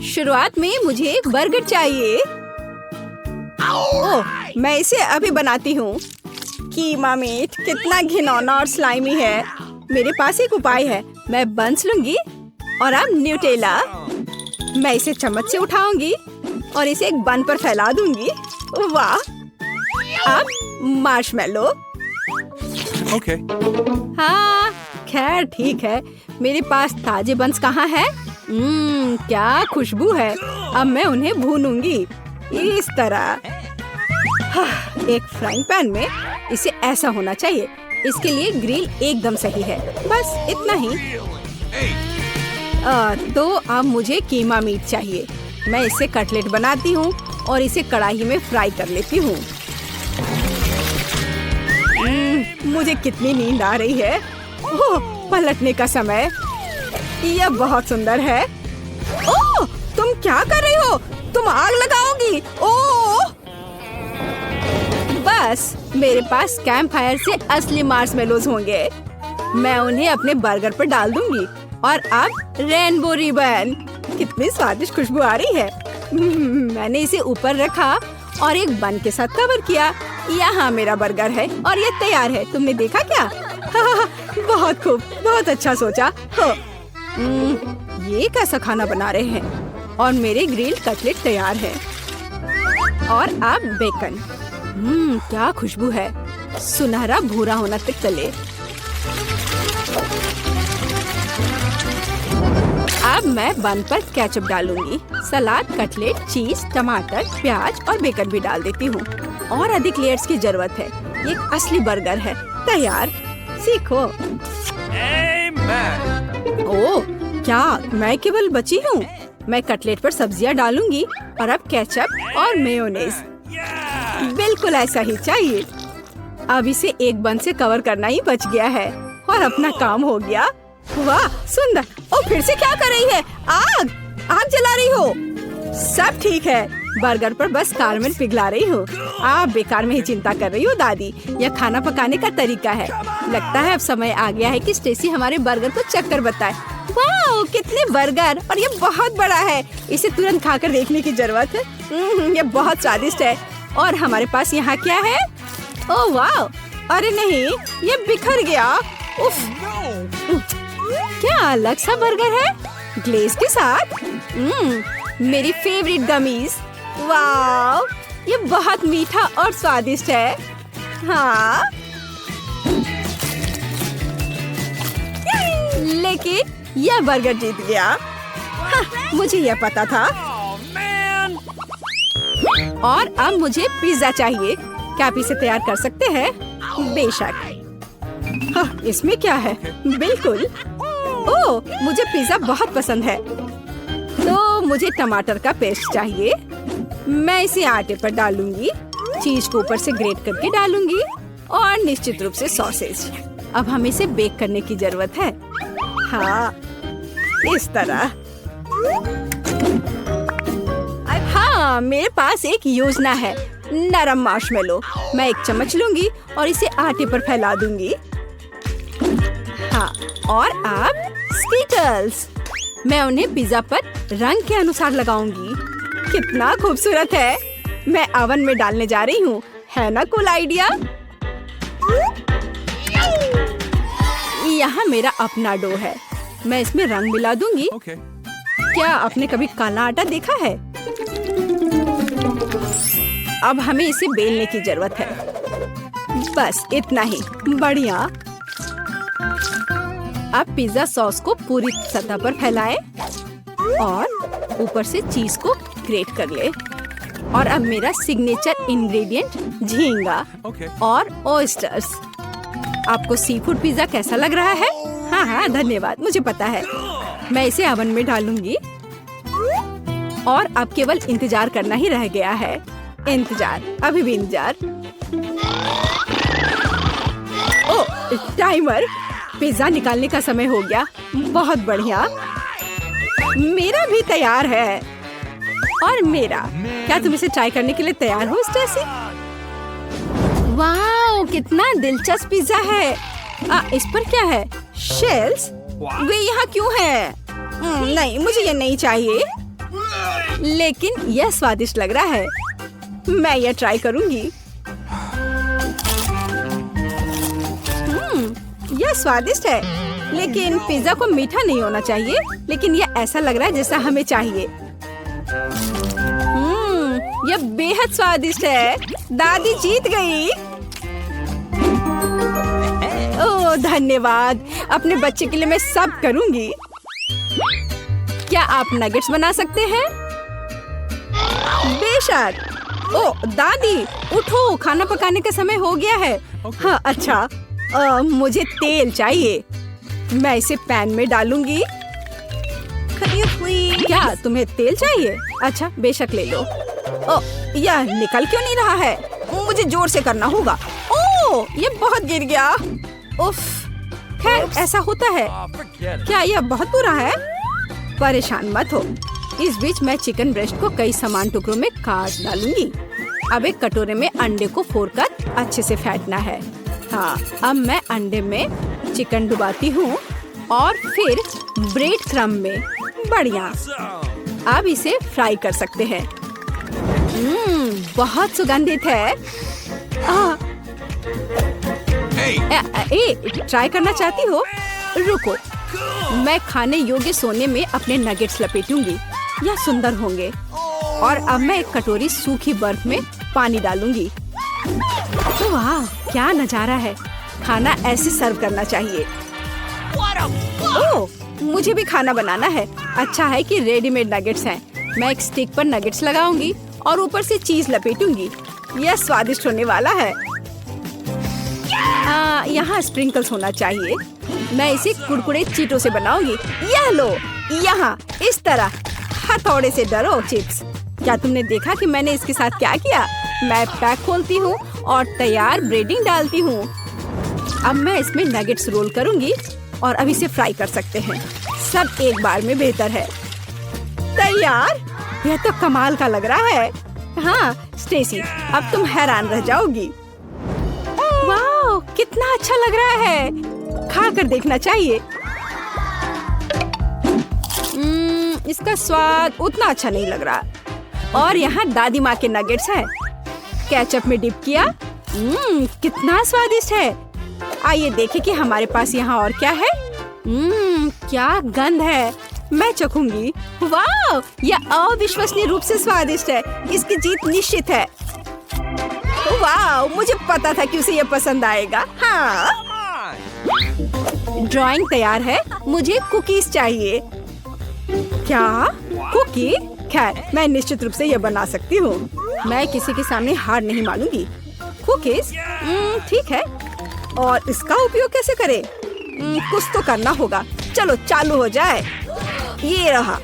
शुरुआत में मुझे एक बर्गर चाहिए। ओह, मैं इसे अभी बनाती हूँ। कीमा मीट कितना घिनौना और स्लाइमी है। मेरे पास एक उपाय है। मैं बंस लूंगी और अब न्यूटेला। मैं इसे चम्मच से उठाऊंगी और इसे एक बन पर फैला दूंगी। वाह! अब मार्शमेलो। Okay. हाँ, खैर ठीक है। मेरे पास ताजे बंस कहाँ है? क्या खुशबू है। अब मैं उन्हें भूनूंगी इस तरह। एक फ्राइंग पैन में इसे ऐसा होना चाहिए। इसके लिए ग्रिल एकदम सही है। बस इतना ही। तो अब मुझे कीमा मीट चाहिए। मैं इससे कटलेट बनाती हूँ और इसे कढ़ाई में फ्राई कर लेती हूँ। मुझे कितनी नींद आ रही है। ओह, पलटने का समय। यह बहुत सुंदर है। ओह, तुम क्या कर रही हो? तुम आग लगाओगी। ओह! बस मेरे पास कैंप फायर से असली मार्शमेलोज होंगे। मैं उन्हें अपने बर्गर पर डाल दूंगी। और अब रेनबो रिबन। कितनी स्वादिष्ट खुशबू आ रही है। मैंने इसे ऊपर रखा और एक बन के साथ कवर किया। यहाँ मेरा बर्गर है और ये तैयार है। तुमने देखा क्या? बहुत खूब, बहुत अच्छा सोचा। ये कैसा खाना बना रहे हैं? और मेरे ग्रिल कटलेट तैयार है। और अब बेकन। क्या खुशबू है। सुनहरा भूरा होना तक तले। अब मैं बन पर केचप डालूंगी। सलाद, कटलेट, चीज, टमाटर, प्याज और बेकन भी डाल देती हूँ। और अधिक लेयर्स की जरूरत है। ये एक असली बर्गर है। तैयार। सीखो। ओह, क्या मैं केवल बची हूँ? मैं कटलेट पर सब्जियाँ डालूंगी और अब केचप और मेयोनेज। बिल्कुल ऐसा ही चाहिए। अब इसे एक बन से कवर करना ही बच गया है और अपना काम हो गया। वाह, सुंदर। और फिर से क्या कर रही है? आग! आग जला रही हो। सब ठीक है। बर्गर पर बस कारमेल पिघला रही हूँ। आप बेकार में ही चिंता कर रही हो दादी। यह खाना पकाने का तरीका है। लगता है अब समय आ गया है कि स्टेसी हमारे बर्गर को चक्कर बताए। वाह, कितने बर्गर! और ये बहुत बड़ा है। इसे तुरंत खाकर देखने की जरूरत है। ये बहुत स्वादिष्ट है। और हमारे पास यहाँ क्या है? ओह वाह! अरे नहीं, ये बिखर गया। उफ! क्या अलग सा बर्गर है, ग्लेज के साथ। मेरी फेवरेट गमीज। वाह, ये बहुत मीठा और स्वादिष्ट है। हाँ, लेकिन यह बर्गर जीत गया। हाँ, मुझे यह पता था। और अब मुझे पिज्जा चाहिए। क्या आप इसे तैयार कर सकते हैं? बेशक। हाँ, इसमें क्या है? बिल्कुल। ओह, मुझे पिज्जा बहुत पसंद है। तो मुझे टमाटर का पेस्ट चाहिए। मैं इसे आटे पर डालूंगी। चीज को ऊपर से ग्रेट करके डालूंगी और निश्चित रूप से सॉसेज। अब हमें इसे बेक करने की जरूरत है। हाँ, इस तरह। हाँ, मेरे पास एक योजना है। नरम मार्शमेलो। मैं एक चम्मच लूंगी और इसे आटे पर फैला दूंगी। हाँ, और अब स्कीटल्स। मैं उन्हें पिज्जा पर रंग के अनुसार लगाऊंगी। कितना खूबसूरत है। मैं ओवन में डालने जा रही हूँ। है ना कूल आइडिया? यहाँ मेरा अपना डो है। मैं इसमें रंग मिला दूंगी। Okay. क्या आपने कभी काला आटा देखा है? अब हमें इसे बेलने की जरूरत है। बस इतना ही। बढ़िया। अब पिज्जा सॉस को पूरी सतह पर फैलाएं और ऊपर से चीज को ग्रेट कर ले। और अब मेरा सिग्नेचर इंग्रेडिएंट झींगा और ऑयस्टर्स। आपको सी फूड पिज्जा कैसा लग रहा है? हाँ हाँ, धन्यवाद, मुझे पता है। मैं इसे ओवन में डालूंगी और अब केवल इंतजार करना ही रह गया है। इंतजार, अभी भी इंतजार। ओह, टाइमर। पिज्जा निकालने का समय हो गया। बहुत बढ़िया। मेरा भी तैयार है। और मेरा। क्या तुम इसे ट्राई करने के लिए तैयार हो स्टेसी? वाह, कितना दिलचस्प पिज्जा है। इस पर क्या है? शेल्स? वे यहाँ क्यों है? नहीं, मुझे ये नहीं चाहिए। लेकिन यह स्वादिष्ट लग रहा है। मैं यह ट्राई करूंगी। यह स्वादिष्ट है, लेकिन पिज्जा को मीठा नहीं होना चाहिए। लेकिन यह ऐसा लग रहा है जैसा हमें चाहिए। यह बेहद स्वादिष्ट है। दादी जीत गई। ओह धन्यवाद। अपने बच्चे के लिए मैं सब करूंगी। क्या आप नगेट्स बना सकते हैं? बेशक। ओह दादी उठो, खाना पकाने का समय हो गया है। हाँ अच्छा, मुझे तेल चाहिए। मैं इसे पैन में डालूंगी। क्या तुम्हें तेल चाहिए? अच्छा बेशक ले लो। ओह यह निकल क्यों नहीं रहा है? मुझे जोर से करना होगा। ओह ये बहुत गिर गया। उफ, खैर ऐसा होता है। क्या यह बहुत बुरा है? परेशान मत हो। इस बीच मैं चिकन ब्रेस्ट को कई समान टुकड़ों में काट डालूंगी। अब एक कटोरे में अंडे को फोड़कर अच्छे से फेंटना है। हाँ, अब मैं अंडे में चिकन डुबाती हूँ और फिर ब्रेड क्रम्ब में। बढ़िया। अब इसे फ्राई कर सकते हैं। बहुत सुगंधित है। ट्राई करना चाहती हो? रुको, मैं खाने योग्य सोने में अपने नगेट्स लपेटूंगी। यह सुंदर होंगे। और अब मैं एक कटोरी सूखी बर्फ में पानी डालूंगी। तो वाह क्या नजारा है। खाना ऐसे सर्व करना चाहिए। ओह मुझे भी खाना बनाना है। अच्छा है कि रेडीमेड नगेट्स हैं। मैं एक स्टिक पर नगेट्स लगाऊंगी और ऊपर से चीज लपेटूंगी। यह स्वादिष्ट होने वाला है। यहाँ स्प्रिंकल्स होना चाहिए। मैं इसे कुरकुरे चीटों से बनाऊंगी। यह लो, यहाँ इस तरह हथौड़े से डरो चिप्स। क्या तुमने देखा कि मैंने इसके साथ क्या किया? मैं पैक खोलती हूँ और तैयार ब्रेडिंग डालती हूँ। अब मैं इसमें नगेट्स रोल करूंगी और अब इसे फ्राई कर सकते हैं। सब एक बार में बेहतर है। तैयार। यह तो कमाल का लग रहा है। हाँ स्टेसी, अब तुम हैरान रह जाओगी। वाह कितना अच्छा लग रहा है। खा कर देखना चाहिए। इसका स्वाद उतना अच्छा नहीं लग रहा। और यहाँ दादी माँ के नगेट्स हैं। केचप में डिप किया। कितना स्वादिष्ट है। आइए देखें कि हमारे पास यहाँ और क्या है। क्या गंध है। मैं चखूंगी। वाह यह अविश्वसनीय रूप से स्वादिष्ट है। इसकी जीत निश्चित है। वाह मुझे पता था कि उसे यह पसंद आएगा। हाँ ड्राइंग तैयार है। मुझे कुकीज चाहिए। क्या कुकी? खैर मैं निश्चित रूप से यह बना सकती हूँ। मैं किसी के सामने हार नहीं मानूंगी। कुकीज ठीक है। और इसका उपयोग कैसे करें? कुछ तो करना होगा। चलो चालू हो जाए। ये रहा।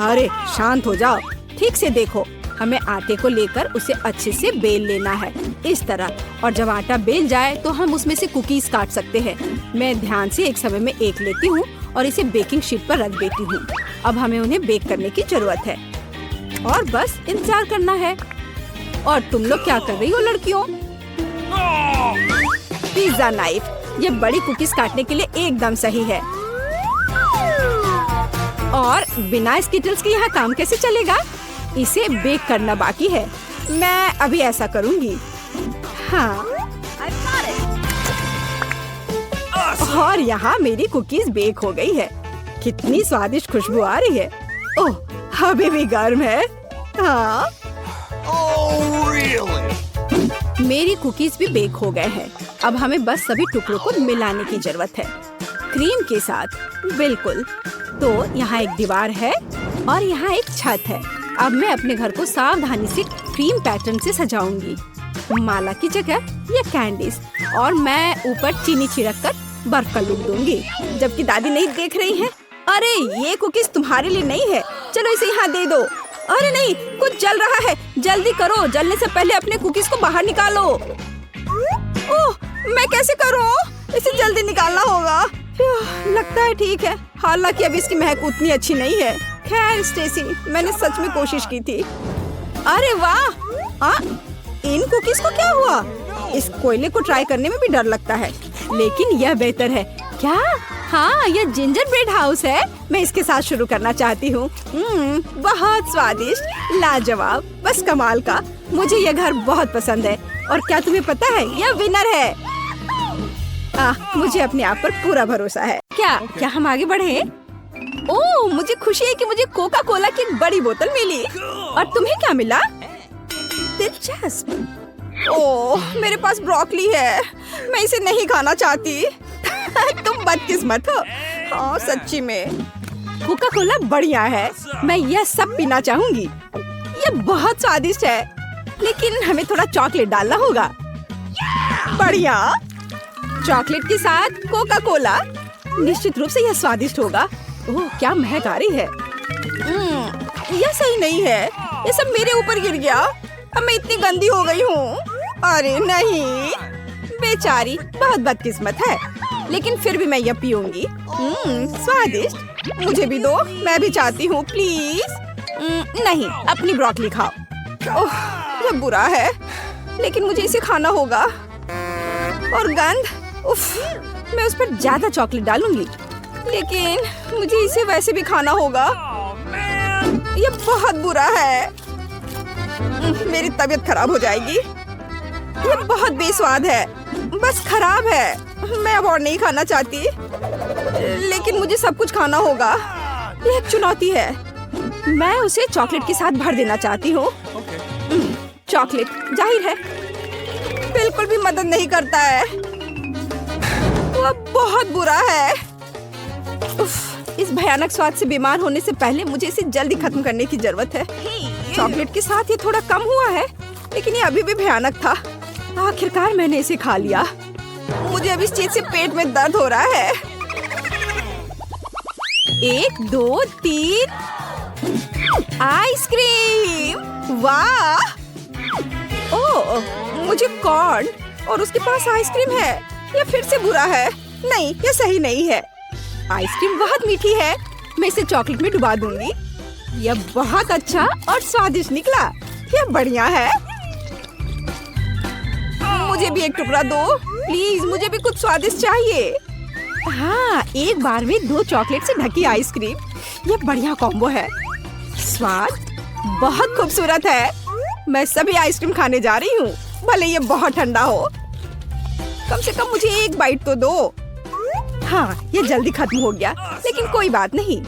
अरे शांत हो जाओ। ठीक से देखो। हमें आटे को लेकर उसे अच्छे से बेल लेना है इस तरह। और जब आटा बेल जाए तो हम उसमें से कुकीज काट सकते हैं। मैं ध्यान से एक समय में एक लेती हूँ और इसे बेकिंग शीट पर रख देती हूँ। अब हमें उन्हें बेक करने की जरूरत है और बस इंतजार करना है। और तुम लोग क्या कर रही हो लड़कियों? Pizza knife. ये बड़ी कुकीज काटने के लिए एकदम सही है। और बिना स्किटल्स के यहाँ काम कैसे चलेगा? इसे बेक करना बाकी है। मैं अभी ऐसा करूँगी। हाँ और यहाँ मेरी कुकीज बेक हो गई है। कितनी स्वादिष्ट खुशबू आ रही है। ओह अभी भी गर्म है। हाँ मेरी कुकीज भी बेक हो गए हैं। अब हमें बस सभी टुकड़ों को मिलाने की जरूरत है क्रीम के साथ। बिल्कुल। तो यहाँ एक दीवार है और यहाँ एक छत है। अब मैं अपने घर को सावधानी से क्रीम पैटर्न से सजाऊंगी। माला की जगह ये कैंडीज। और मैं ऊपर चीनी छिड़क कर बर्फ का लुक दूंगी जबकि दादी नहीं देख रही है। अरे ये कुकीज तुम्हारे लिए नहीं है। चलो इसे यहाँ दे दो। अरे नहीं कुछ जल रहा है। जल्दी करो। जलने से पहले अपने कुकीज को बाहर निकालो। ओह मैं कैसे करूँ? इसे जल्दी निकालना होगा। लगता है ठीक है। हालांकि अब इसकी महक उतनी अच्छी नहीं है। खैर स्टेसी मैंने सच में कोशिश की थी। अरे वाह इन कुकीज को क्या हुआ? इस कोयले को ट्राई करने में भी डर लगता है। लेकिन यह बेहतर है। क्या हाँ, ये जिंजर ब्रेड हाउस है। मैं इसके साथ शुरू करना चाहती हूँ। बहुत स्वादिष्ट, लाजवाब, बस कमाल का। मुझे ये घर बहुत पसंद है। और क्या तुम्हें पता है, यह विनर है। मुझे अपने आप पर पूरा भरोसा है। क्या हम आगे बढ़े? ओह, मुझे खुशी है कि मुझे कोका कोला की एक बड़ी बोतल मिली। और तुम्हें क्या मिला? दिलचस्प। ओह, मेरे पास ब्रोकली है। मैं इसे नहीं खाना चाहती। तुम बदकिस्मत हो। हाँ, सच्ची में। कोका कोला बढ़िया है। मैं यह सब पीना चाहूंगी। यह बहुत स्वादिष्ट है, लेकिन हमें थोड़ा चॉकलेट डालना होगा। बढ़िया। चॉकलेट के साथ कोका कोला, निश्चित रूप से यह स्वादिष्ट होगा। ओह, क्या महक आ रही है। यह सही नहीं है। ये सब मेरे ऊपर गिर गया। अब मैं इतनी गंदी हो गई हूँ। अरे नहीं, बेचारी, बहुत बदकिस्मत है। लेकिन फिर भी मैं यह पीऊंगी। स्वादिष्ट। मुझे भी दो, मैं भी चाहती हूँ, प्लीज। नहीं, अपनी ब्रोकली खाओ। ओह, यह बुरा है, लेकिन मुझे इसे खाना होगा। और गंध, उफ, मैं उस पर ज्यादा चॉकलेट डालूंगी, लेकिन मुझे इसे वैसे भी खाना होगा। यह बहुत बुरा है। मेरी तबीयत खराब हो जाएगी। यह बहुत बेस्वाद है, बस खराब है। मैं अब और नहीं खाना चाहती, लेकिन मुझे सब कुछ खाना होगा। यह एक चुनौती है। मैं उसे चॉकलेट के साथ भर देना चाहती हूँ। चॉकलेट, जाहिर है, बिल्कुल भी मदद नहीं करता है। वह बहुत बुरा है। उफ, इस भयानक स्वाद से बीमार होने से पहले मुझे इसे जल्दी खत्म करने की जरूरत है। चॉकलेट के साथ ये थोड़ा कम हुआ है, लेकिन ये अभी भी भयानक था। आखिरकार मैंने इसे खा लिया। मुझे अब इस चीज से पेट में दर्द हो रहा है। 1, 2, 3। आइसक्रीम, वाह। ओह, मुझे कॉर्न और उसके पास आइसक्रीम है। यह फिर से बुरा है। नहीं, यह सही नहीं है। आइसक्रीम बहुत मीठी है। मैं इसे चॉकलेट में डुबा दूंगी। यह बहुत अच्छा और स्वादिष्ट निकला। यह बढ़िया है। मुझे भी एक टुकड़ा दो, प्लीज। मुझे भी कुछ स्वादिष्ट चाहिए। हाँ, एक बार में 2 चॉकलेट से ढकी आइसक्रीम। यह बढ़िया कॉम्बो है। स्वाद बहुत खूबसूरत है। मैं सभी आइसक्रीम खाने जा रही हूँ, भले ये बहुत ठंडा हो। कम से कम मुझे एक बाइट तो दो। हाँ, ये जल्दी खत्म हो गया, लेकिन कोई बात नहीं।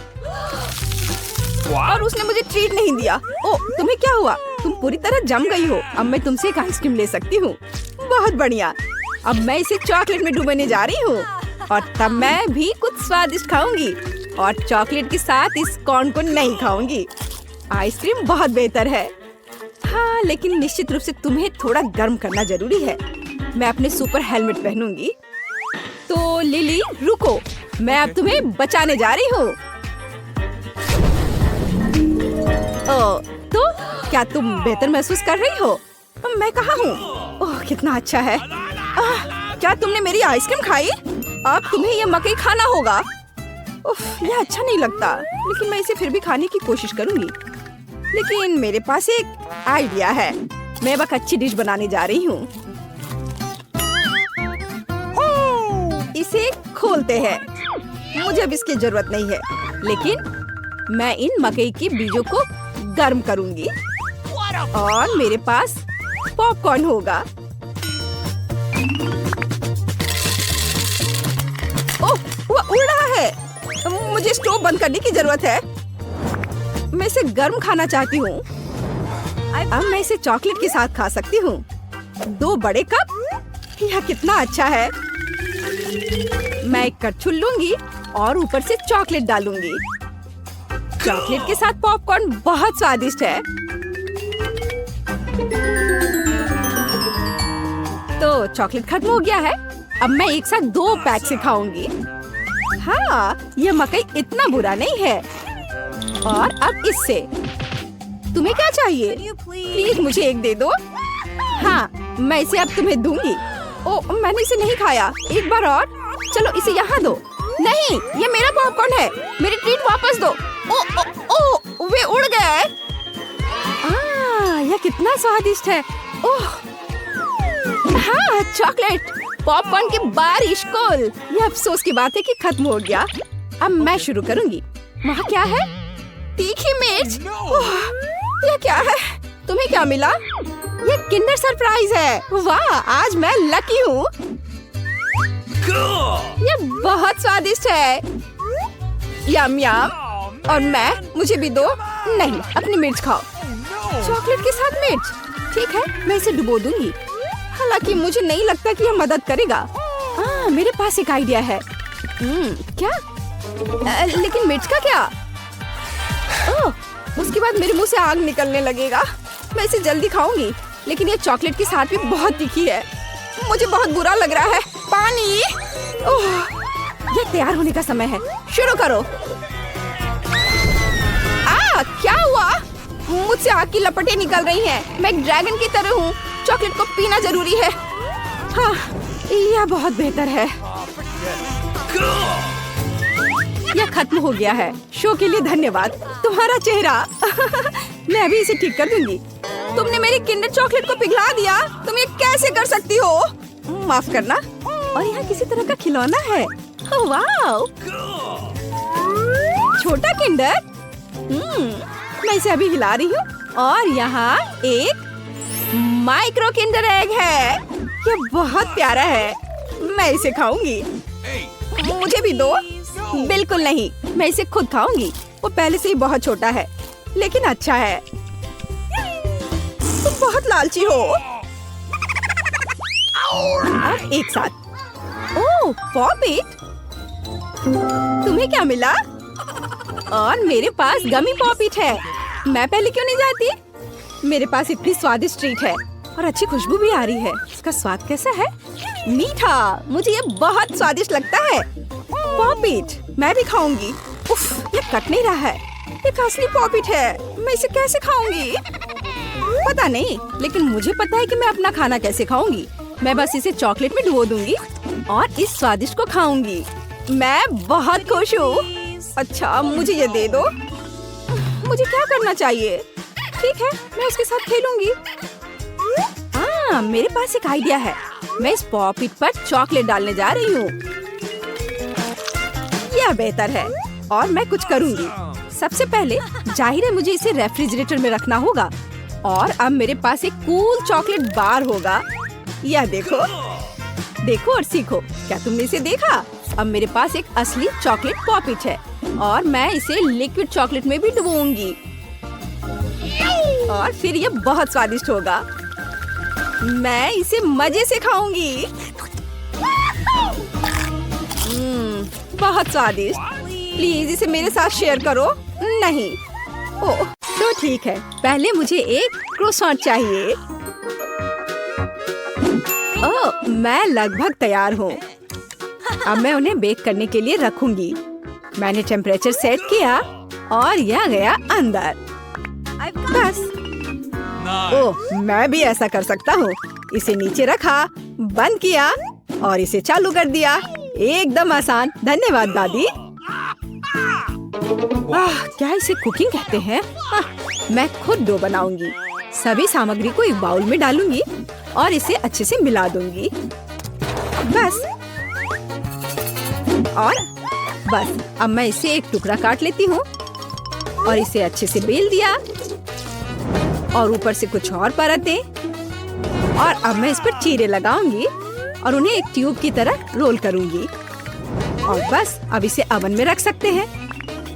और उसने मुझे ट्रीट नहीं दिया। ओह, तुम्हें क्या हुआ? तुम पूरी तरह जम गई हो। अब मैं तुमसे एक आइसक्रीम ले सकती हूँ। बहुत बढ़िया। अब मैं इसे चॉकलेट में डुबाने जा रही हूँ, और तब मैं भी कुछ स्वादिष्ट खाऊंगी। और चॉकलेट के साथ इस कॉर्न को नहीं खाऊंगी। आइसक्रीम बहुत बेहतर है। हाँ, लेकिन निश्चित रूप से तुम्हें थोड़ा गर्म करना जरूरी है। मैं अपने सुपर हेलमेट पहनूंगी। तो लिली, रुको, मैं अब तुम्हें बचाने जा रही हूँ। तो क्या तुम बेहतर महसूस कर रही हो? मैं कहाँ हूँ? ओह, कितना अच्छा है। क्या तुमने मेरी आइसक्रीम खाई? अब तुम्हें यह मकई खाना होगा। उफ, यह अच्छा नहीं लगता, लेकिन मैं इसे फिर भी खाने की कोशिश करूंगी। लेकिन मेरे पास एक आइडिया है। मैं एक अच्छी डिश बनाने जा रही हूँ। इसे खोलते हैं। मुझे अब इसकी जरूरत नहीं है, लेकिन मैं इन मकई के बीजों को गर्म करूंगी और मेरे पास पॉपकॉर्न होगा। ओह, वह उड़ रहा है। मुझे स्टोव बंद करने की जरूरत है। मैं इसे गर्म खाना चाहती हूँ। अब मैं इसे चॉकलेट के साथ खा सकती हूँ। 2 बड़े कप। यह कितना अच्छा है। मैं एक कटछुल लूंगी और ऊपर से चॉकलेट डालूंगी। चॉकलेट के साथ पॉपकॉर्न बहुत स्वादिष्ट है। तो चॉकलेट खत्म हो गया है। अब मैं एक साथ 2 पैक से खाऊंगी। हाँ, यह मकई इतना बुरा नहीं है। और अब इससे तुम्हें क्या चाहिए? प्लीज मुझे एक दे दो। हाँ, मैं इसे अब तुम्हें दूंगी। ओह, मैंने इसे नहीं खाया। एक बार और। चलो इसे यहाँ दो। नहीं, ये मेरा पॉपकॉर्न है। मेरी ट्रीट वापस दो। ओह ओह ओह, वे उड़ गए। यह कितना स्वादिष्ट है। ओह, हाँ, चॉकलेट। पॉपकॉर्न की बारिश कुल। ये अफसोस की बात है कि खत्म हो गया। अब मैं शुरू करूंगी। वहाँ क्या है? तीखी मिर्च। ओह, ये क्या है? तुम्हें क्या मिला? ये किंडर सरप्राइज है। वाह, आज मैं लकी हूँ। ये बहुत स्वादिष्ट है। यम यम। और मुझे भी दो। नहीं, अपनी मिर्च खाओ। चॉकलेट के साथ मिर्च। ठीक है, मैं इसे डुबो दूंगी। हालांकि मुझे नहीं लगता कि यह मदद करेगा। मेरे पास एक आइडिया है। क्या? लेकिन मिर्च का क्या? ओह, उसके बाद मेरे मुंह से आग निकलने लगेगा। मैं इसे जल्दी खाऊंगी, लेकिन ये चॉकलेट के साथ भी बहुत तीखी है। मुझे बहुत बुरा लग रहा है। पानी। ओह, ये तैयार होने का समय है। शुरू करो। क्या हुआ? मुझसे आग की लपटें निकल रही हैं। मैं एक ड्रैगन की तरह हूँ। चॉकलेट को पीना जरूरी है। हाँ, यह बहुत बेहतर है। यह खत्म हो गया है। शो के लिए धन्यवाद। तुम्हारा चेहरा। मैं अभी इसे ठीक कर दूंगी। तुमने मेरी किंडर चॉकलेट को पिघला दिया। तुम ये कैसे कर सकती हो? माफ करना। और यहाँ किसी तरह का खिलौना है। वाह, छोटा किंडर। मैं इसे अभी हिला रही हूँ। और यहाँ एक माइक्रो किंडर एग है। ये बहुत प्यारा है। मैं इसे खाऊंगी। मुझे भी दो। बिल्कुल नहीं, मैं इसे खुद खाऊंगी। वो पहले से ही बहुत छोटा है, लेकिन अच्छा है। तुम बहुत लालची हो। अब एक साथ। ओह, पॉपिट। तुम्हें क्या मिला? और मेरे पास गमी पॉपिट है। मैं पहले क्यों नहीं जाती? मेरे पास इतनी स्वादिष्ट ट्रीट है और अच्छी खुशबू भी आ रही है। इसका स्वाद कैसा है? मीठा। मुझे ये बहुत स्वादिष्ट लगता है। पॉपिट मैं भी खाऊंगी। उफ, ये कट नहीं रहा है। ये असली पॉपिट है। मैं इसे कैसे खाऊंगी? पता नहीं, लेकिन मुझे पता है कि मैं अपना खाना कैसे खाऊंगी। मैं बस इसे चॉकलेट में डुबो दूंगी और इस स्वादिष्ट को खाऊंगी। मैं बहुत खुश हूँ। अच्छा, मुझे ये दे दो। मुझे क्या करना चाहिए? ठीक है, मैं उसके साथ खेलूंगी। मेरे पास एक आइडिया है। मैं इस पॉपिट पर चॉकलेट डालने जा रही हूँ। यह बेहतर है और मैं कुछ करूंगी। सबसे पहले जाहिर है मुझे इसे रेफ्रिजरेटर में रखना होगा। और अब मेरे पास एक कूल चॉकलेट बार होगा। यह देखो, देखो और सीखो। क्या तुमने इसे देखा? अब मेरे पास एक असली चॉकलेट पॉपिट है और मैं इसे लिक्विड चॉकलेट में भी डुबोऊंगी और फिर ये बहुत स्वादिष्ट होगा। मैं इसे मजे से खाऊंगी। बहुत स्वादिष्ट। प्लीज इसे मेरे साथ शेयर करो। नहीं। ओह, तो ठीक है। पहले मुझे एक क्रोसॉन चाहिए। ओह, मैं लगभग तैयार हूँ। अब मैं उन्हें बेक करने के लिए रखूंगी। मैंने टेम्परेचर सेट किया और यह गया अंदर। बस। ओह, मैं भी ऐसा कर सकता हूँ। इसे नीचे रखा, बंद किया और इसे चालू कर दिया। एकदम आसान। धन्यवाद दादी। क्या इसे कुकिंग कहते हैं? मैं खुद डो बनाऊंगी। सभी सामग्री को एक बाउल में डालूंगी और इसे अच्छे से मिला दूंगी। बस। और बस, अब मैं इसे एक टुकड़ा काट लेती हूँ और इसे अच्छे से बेल दिया और ऊपर से कुछ और परतें। और अब मैं इस पर चीरे लगाऊंगी और उन्हें एक ट्यूब की तरह रोल करूंगी। और बस, अब इसे ओवन में रख सकते हैं।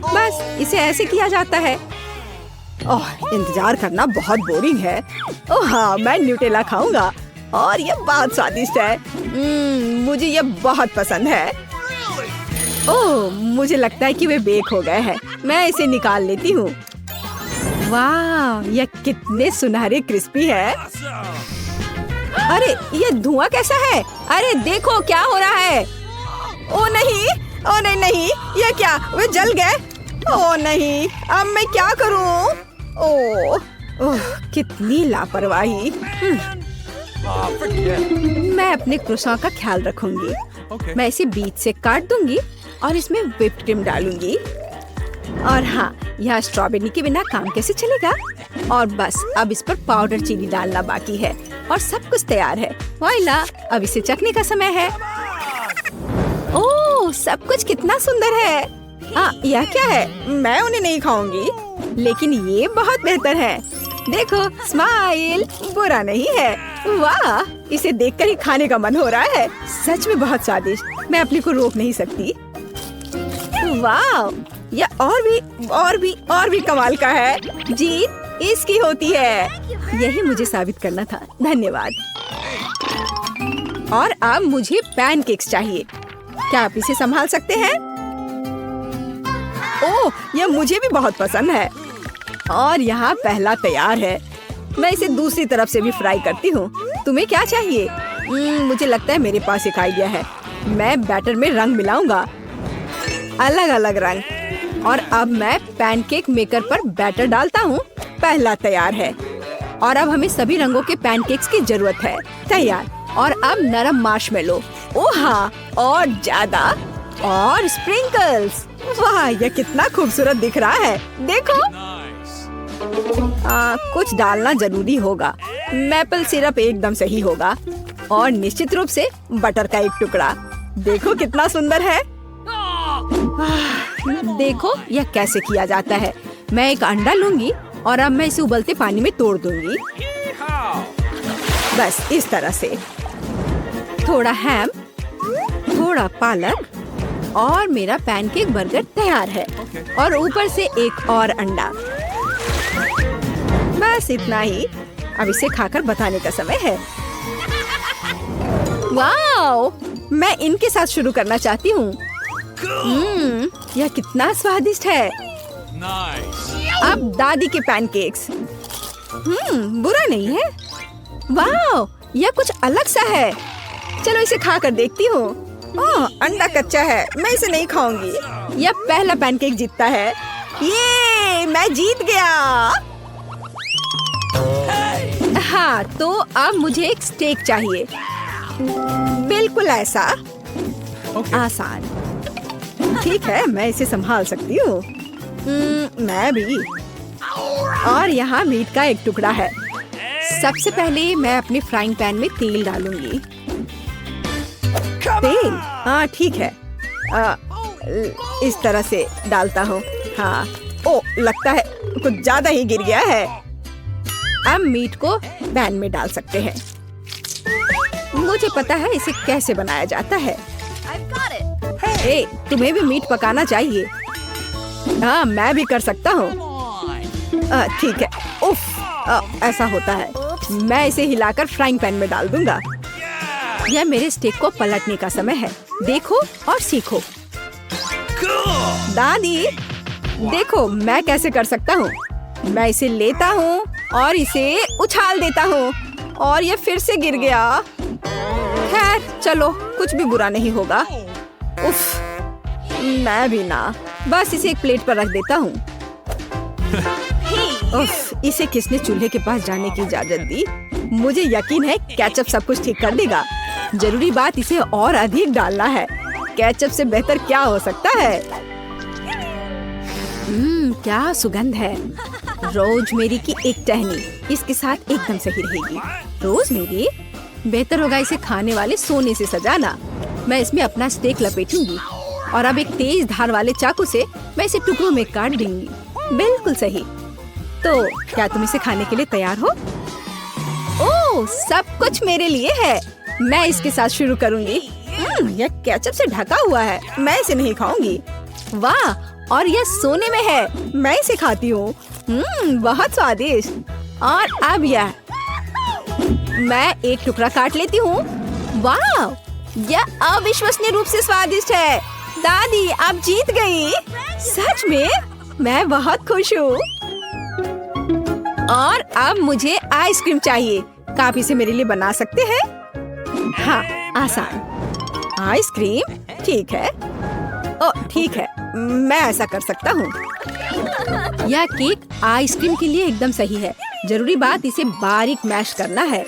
बस, इसे ऐसे किया जाता है। ओह, इंतजार करना बहुत बोरिंग है। ओह हाँ, मैं न्यूटेला खाऊंगा और ये बहुत स्वादिष्ट है। मुझे ये बहुत पसंद है। ओह, मुझे लगता है कि वे बेक हो गए हैं। मैं इसे निकाल लेती हूँ। वाह, ये कितने सुनहरे क्रिस्पी है। अरे, ये धुआं कैसा है? अरे देखो क्या हो रहा है। ओ नहीं, ओ नहीं नहीं, ये क्या? वे जल गए। ओ नहीं, अब मैं क्या करूं? ओह, कितनी लापरवाही। मैं अपने क्रोसॉन का ख्याल रखूंगी। मैं इसे बीच से काट दूंगी और इसमें व्हिप्ड क्रीम डालूंगी। और हाँ, यह स्ट्रॉबेरी के बिना काम कैसे चलेगा? और बस अब इस पर पाउडर चीनी डालना बाकी है और सब कुछ तैयार है। वाइला, अब इसे चखने का समय है। ओह, सब कुछ कितना सुंदर है। हाँ, यह क्या है? मैं उन्हें नहीं खाऊंगी, लेकिन ये बहुत बेहतर है। देखो, स्माइल बुरा नहीं है। वाह, इसे देखकर ही खाने का मन हो रहा है। सच में बहुत स्वादिष्ट, मैं अपने को रोक नहीं सकती। वाह, यह और भी कमाल का है। जीत इसकी होती है। यही मुझे साबित करना था। धन्यवाद। और अब मुझे पैनकेक्स चाहिए। क्या आप इसे संभाल सकते हैं? ओह, यह मुझे भी बहुत पसंद है। और यहाँ पहला तैयार है। मैं इसे दूसरी तरफ से भी फ्राई करती हूँ। तुम्हें क्या चाहिए? मुझे लगता है मेरे पास एक आइडिया है। मैं बैटर में रंग मिलाऊंगा, अलग अलग रंग। और अब मैं पैनकेक मेकर पर बैटर डालता हूँ। पहला तैयार है। और अब हमें सभी रंगों के पैनकेक्स की जरूरत है। तैयार। और अब नरम मार्शमेलो। ओह हाँ, और ज्यादा। और स्प्रिंकल्स। वाह, यह कितना खूबसूरत दिख रहा है। देखो, कुछ डालना जरूरी होगा। मैपल सिरप एकदम सही होगा। और निश्चित रूप से बटर का एक टुकड़ा। देखो कितना सुंदर है। देखो यह कैसे किया जाता है। मैं एक अंडा लूंगी और अब मैं इसे उबलते पानी में तोड़ दूंगी। बस इस तरह से। थोड़ा हैम, थोड़ा पालक और मेरा पैनकेक बर्गर तैयार है। और ऊपर से एक और अंडा। बस इतना ही। अब इसे खाकर बताने का समय है। वाओ, मैं इनके साथ शुरू करना चाहती हूँ। यह कितना स्वादिष्ट है। अब दादी के पैनकेक्स। बुरा नहीं है। वाओ, यह कुछ अलग सा है। चलो इसे खा कर देखती हूँ। अंडा कच्चा है, मैं इसे नहीं खाऊंगी। यह पहला पैनकेक जीतता है। ये मैं जीत गया। हाँ, तो अब मुझे एक स्टेक चाहिए। बिल्कुल ऐसा। आसान। ठीक है, मैं इसे संभाल सकती हूँ। मैं भी। और यहाँ मीट का एक टुकड़ा है। सबसे पहले मैं अपने फ्राइंग पैन में तेल डालूंगी। तेल? हाँ ठीक है। इस तरह से डालता हूँ। हाँ। ओ, लगता है कुछ ज्यादा ही गिर गया है। अब मीट को पैन में डाल सकते हैं। मुझे पता है इसे कैसे बनाया जाता है। तुम्हें भी मीट पकाना चाहिए। हाँ, मैं भी कर सकता हूँ। ठीक है। उफ, ऐसा होता है। मैं इसे हिलाकर फ्राइंग पैन में डाल दूंगा। यह मेरे स्टेक को पलटने का समय है। देखो और सीखो। दादी, देखो मैं कैसे कर सकता हूँ। मैं इसे लेता हूँ और इसे उछाल देता हूँ और यह फिर से गिर गया। खैर चलो, कुछ भी बुरा नहीं होगा। उफ, मैं भी ना। बस इसे एक प्लेट पर रख देता हूँ। उफ, इसे किसने चूल्हे के पास जाने की इजाजत दी? मुझे यकीन है केचप सब कुछ ठीक कर देगा। जरूरी बात इसे और अधिक डालना है। केचप से बेहतर क्या हो सकता है? क्या सुगंध है। रोजमेरी की एक टहनी इसके साथ एकदम सही रहेगी। रोजमेरी? बेहतर होगा इसे खाने वाले सोने से सजाना। मैं इसमें अपना स्टेक लपेटूंगी और अब एक तेज धार वाले चाकू से मैं इसे टुकड़ों में काट दूंगी। बिल्कुल सही। तो क्या तुम इसे खाने के लिए तैयार हो? ओह, सब कुछ मेरे लिए है। मैं इसके साथ शुरू करूंगी। यह केचप से ढका हुआ है। मैं इसे नहीं खाऊंगी। वाह, और यह सोने में है। मैं इसे खाती हूँ। बहुत स्वादिष्ट। और अब यह मैं एक टुकड़ा काट लेती हूँ। वाह, यह अविश्वसनीय रूप से स्वादिष्ट है। दादी, आप जीत गई। सच में? मैं बहुत खुश हूँ। और अब मुझे आइसक्रीम चाहिए। क्या आप इसे मेरे लिए बना सकते हैं? हाँ, आसान। आइसक्रीम? ठीक है। ओह ठीक है, मैं ऐसा कर सकता हूँ। यह केक आइसक्रीम के लिए एकदम सही है। जरूरी बात इसे बारीक मैश करना है।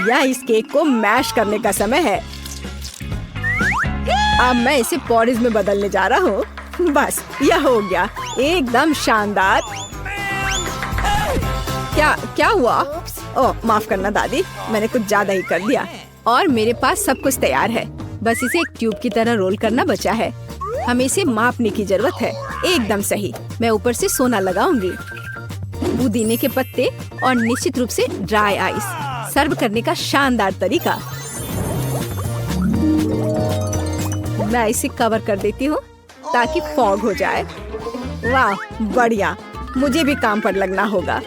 यह इस केक को मैश करने का समय है। अब मैं इसे पॉरेज में बदलने जा रहा हूँ। बस यह हो गया, एकदम शानदार। क्या क्या हुआ? ओह माफ करना दादी, मैंने कुछ ज्यादा ही कर दिया। और मेरे पास सब कुछ तैयार है, बस इसे एक ट्यूब की तरह रोल करना बचा है। हमें इसे मापने की जरूरत है। एकदम सही। मैं ऊपर से सोना लगाऊंगी, पुदीने के पत्ते और निश्चित रूप से ड्राई आइस। सर्व करने का शानदार तरीका। मैं इसे कवर कर देती हूँ ताकि फॉग हो जाए। वाह बढ़िया, मुझे भी काम पर लगना होगा।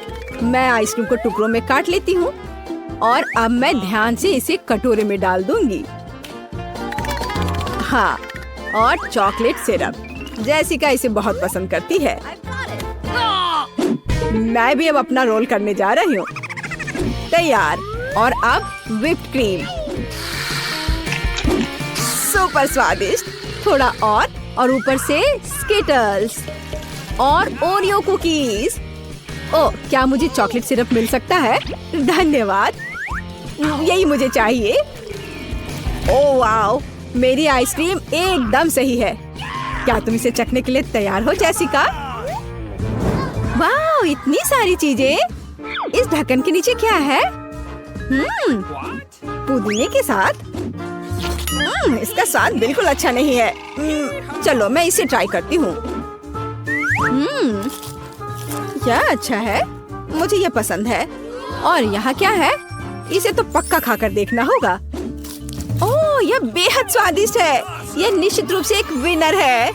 मैं आइसक्रीम को टुकड़ों में काट लेती हूँ और अब मैं ध्यान से इसे कटोरे में डाल दूंगी। हाँ, और चॉकलेट सिरप। जैसिका इसे बहुत पसंद करती है। मैं भी अब अपना रोल करने जा रही हूँ। तैयार। और अब व्हिप्ड क्रीम। सुपर स्वादिष्ट। थोड़ा और ऊपर से स्किटल्स और ओरियो कुकीज। ओह, क्या मुझे चॉकलेट सिरप मिल सकता है? धन्यवाद, यही मुझे चाहिए। ओह वाओ, मेरी आइसक्रीम एकदम सही है। क्या तुम इसे चखने के लिए तैयार हो जेसिका? वाह, इतनी सारी चीजें। इस ढक्कन के नीचे क्या है? पुदीने के साथ। इसका स्वाद बिल्कुल अच्छा नहीं है। चलो मैं इसे ट्राई करती हूँ। क्या अच्छा है, मुझे यह पसंद है। और यहाँ क्या है? इसे तो पक्का खाकर देखना होगा। ओह, यह बेहद स्वादिष्ट है। यह निश्चित रूप से एक विनर है।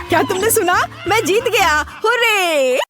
क्या तुमने सुना? मैं जीत गया। हुर्रे!